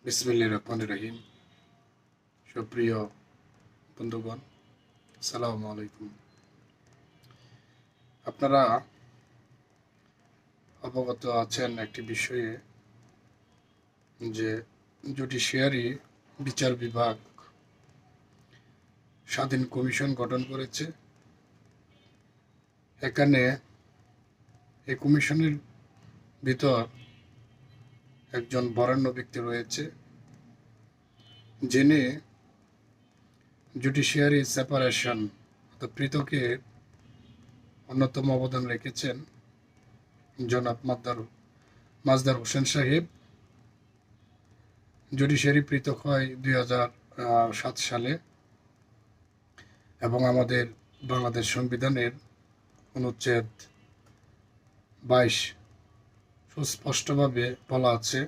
বিসমিল্লাহির রহমানির রহিম। সুপ্রিয় বন্ধুগণ, আসসালামু আলাইকুম। আপনারা অবগত আছেন একটি বিষয়ে, যে জুডিশিয়ারি বিচার বিভাগ স্বাধীন কমিশন গঠন করেছে। এখানে এই কমিশনের ভিতর একজন বরেণ্য ব্যক্তি রয়েছে, যিনি জুডিশিয়ারি সেপারেশন পৃথকের অন্যতম অবদান রেখেছেন, জনাব মাজদার হোসেন সাহেব। জুডিশিয়ারি পৃথক হয় 2007 সালে এবং আমাদের বাংলাদেশ সংবিধানের অনুচ্ছেদ 22 সুস্পষ্টভাবে বলা আছে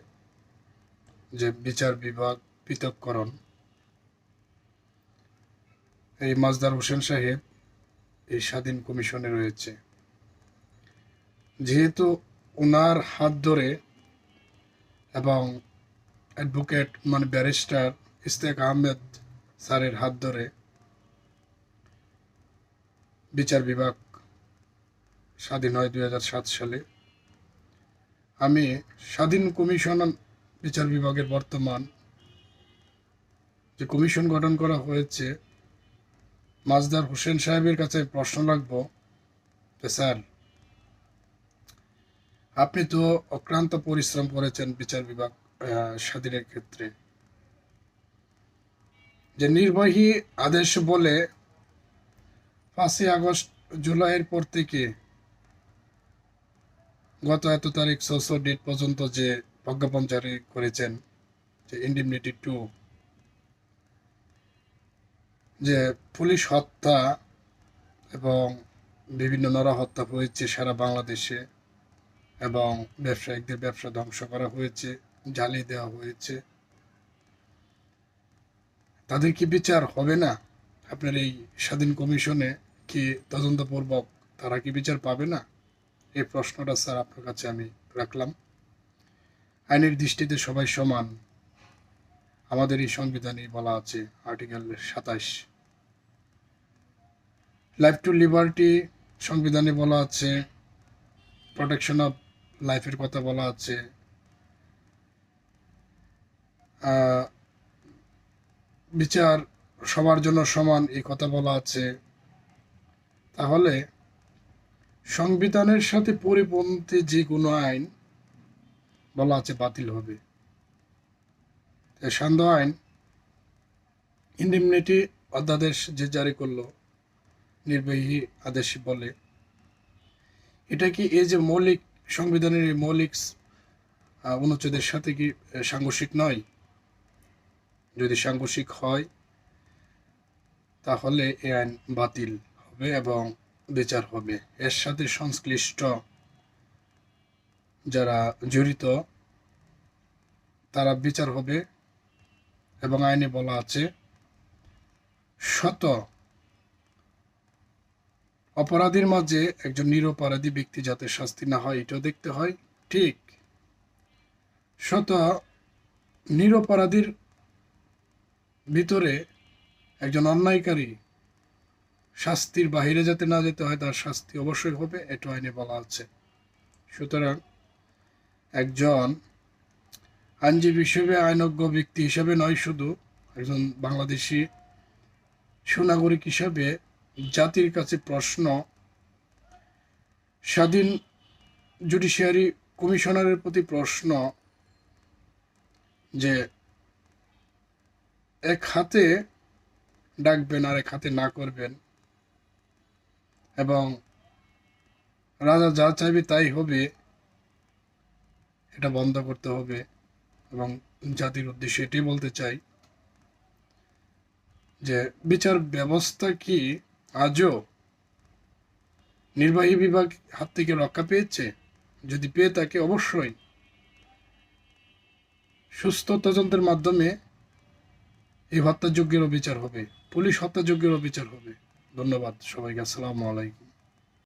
যে বিচার বিভাগ পৃথককরণ। এই মাজদার হোসেন সাহেব এই স্বাধীন কমিশনে রয়েছে। যেহেতু ওনার হাত ধরে এবং অ্যাডভোকেট ব্যারিস্টার ইশতিয়াক আহমেদ স্যারের হাত ধরে বিচার বিভাগ স্বাধীন হয় 2007 সালে। আমি স্বাধীন কমিশন বিচার বিভাগের বর্তমান যে কমিশন গঠন করা হয়েছে, মাজদার হোসেন সাহেবের কাছে প্রশ্ন রাখবো যে স্যার, আপনি তো অক্লান্ত পরিশ্রম করেছেন বিচার বিভাগ স্বাধীনের ক্ষেত্রে। যে নির্বাহী আদেশ বলে 5ই আগস্ট জুলাইয়ের পর থেকে গত এত তারিখ 6 ডেট পর্যন্ত যে প্রজ্ঞাপন জারি করেছেন, যে ইন্ডিমনিটি 2, যে পুলিশ হত্যা এবং বিভিন্ন নরহত্যা হয়েছে সারা বাংলাদেশে, এবং ব্যবসায়িকদের ব্যবসা ধ্বংস করা হয়েছে, জ্বালিয়ে দেওয়া হয়েছে, তাদের কি বিচার হবে না? আপনার এই স্বাধীন কমিশনে কি তদন্তপূর্বক তারা কি বিচার পাবে না? এই প্রশ্নটা স্যার আপনার কাছে আমি রাখলাম। আইনের দৃষ্টিতে সবাই সমান, আমাদের এই সংবিধানে বলা আছে আর্টিকেল 27। লাইফ টু লিবার্টি সংবিধানে বলা আছে, প্রোটেকশন অফ লাইফের কথা বলা আছে, বিচার সবার জন্য সমান এই কথা বলা আছে। তাহলে সংবিধানের সাথে পরিপন্থী যে কোনো আইন বলা আছে বাতিল হবে। সান্ধ্য আইন ইন্ডিমনিটি অধ্যাদেশ যে জারি করলো, নির্বাহী আদেশ বলে, এটা কি এই যে মৌলিক সংবিধানের মৌলিক অনুচ্ছেদের সাথে কি সাংঘর্ষিক নয়? যদি সাংঘর্ষিক হয় তাহলে এই আইন বাতিল হবে এবং বিচার হবে। এর সাথে সংশ্লিষ্ট যারা জড়িত তারা বিচার হবে। এবং আইনে বলা আছে শত অপরাধীর মাঝে একজন নিরপরাধী ব্যক্তি যাতে শাস্তি না হয় এটাও দেখতে হয়। ঠিক শত নিরপরাধীর ভিতরে একজন অন্যায়কারী শাস্তির বাহিরে যাতে না যেতে হয়, তার শাস্তি অবশ্যই হবে, এটা আইনে বলা আছে। সুতরাং একজন আইনজীবী হিসেবে, আইনজ্ঞ ব্যক্তি হিসেবে নয়, শুধু একজন বাংলাদেশি সুনাগরিক হিসাবে জাতির কাছে প্রশ্ন, স্বাধীন জুডিশিয়ারি কমিশনারের প্রতি প্রশ্ন, যে এক হাতে ডাকবেন আর এক হাতে না করবেন, এবং রাজা যা চাইবে তাই হবে, এটা বন্ধ করতে হবে। এবং জাতির উদ্দেশ্যে এটাই বলতে চাই যে বিচার ব্যবস্থা কি আজও নির্বাহী বিভাগ হাত থেকে রক্ষা পেয়েছে? যদি পেয়ে থাকে, অবশ্যই সুস্থ তদন্তের মাধ্যমে এই হত্যাযজ্ঞেরও বিচার হবে, পুলিশ হত্যাযজ্ঞেরও বিচার হবে। ধন্যবাদ সবাইকে। আসসালামু আলাইকুম।